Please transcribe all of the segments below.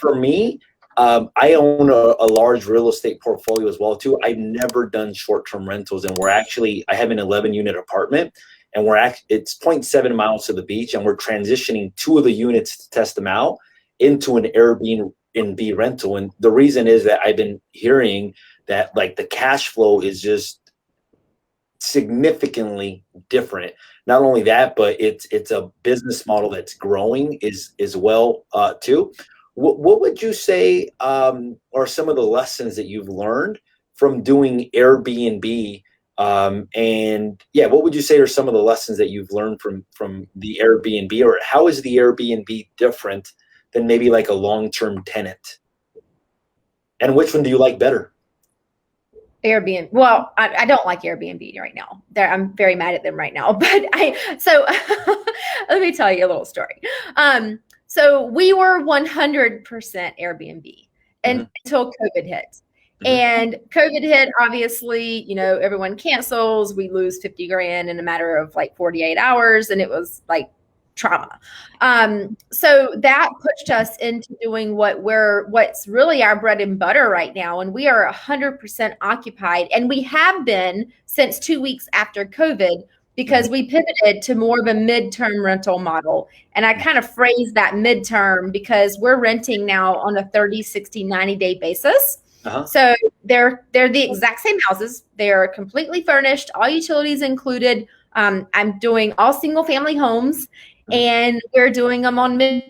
for me, I own a large real estate portfolio as well too. I've never done short-term rentals, and I have an 11-unit apartment, and it's 0.7 miles to the beach, and we're transitioning 2 of the units to test them out into an Airbnb rental. And the reason is that I've been hearing that like the cash flow is just significantly different. Not only that, but it's a business model that's growing as well too. What would you say are some of the lessons that you've learned from doing Airbnb? And yeah, what would you say are some of the lessons that you've learned from the Airbnb, or how is the Airbnb different than maybe like a long-term tenant? And which one do you like better? Airbnb. Well, I don't like Airbnb right now. I'm very mad at them right now. But let me tell you a little story. So we were 100% Airbnb until COVID hit. And COVID hit, obviously, everyone cancels. We lose 50 grand in a matter of like 48 hours. And it was like trauma. So that pushed us into doing what's really our bread and butter right now. And we are 100% occupied. And we have been since 2 weeks after COVID, because we pivoted to more of a midterm rental model. And I kind of phrase that midterm because we're renting now on a 30, 60, 90-day basis. So they're the exact same houses. They're completely furnished, all utilities included. I'm doing all single family homes, and we're doing them on mid.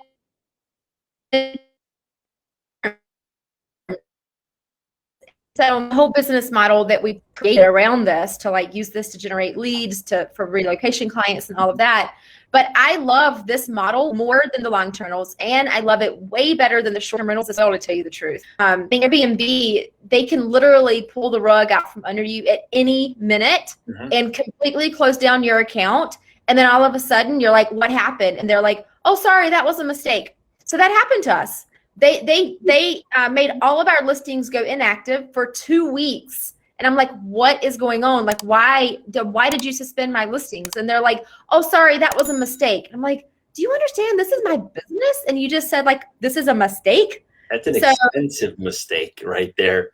So the whole business model that we created around this to like use this to generate leads for relocation clients and all of that. But I love this model more than the long-term rentals, and I love it way better than the short-term rentals as well, to tell you the truth. Airbnb, they can literally pull the rug out from under you at any minute and completely close down your account. And then all of a sudden you're like, what happened? And they're like, oh, sorry, that was a mistake. So that happened to us. They made all of our listings go inactive for 2 weeks. And I'm like, what is going on? Like, why did you suspend my listings? And they're like, oh, sorry, that was a mistake. And I'm like, do you understand? This is my business. And you just said like, this is a mistake. That's an expensive mistake right there.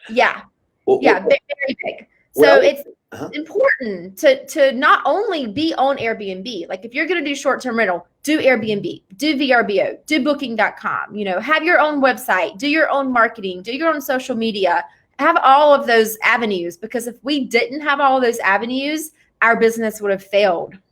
Yeah. Very big. So it's important to not only be on Airbnb. Like if you're going to do short-term rental, do Airbnb, do VRBO, do booking.com, have your own website, do your own marketing, do your own social media, have all of those avenues, because if we didn't have all of those avenues, our business would have failed.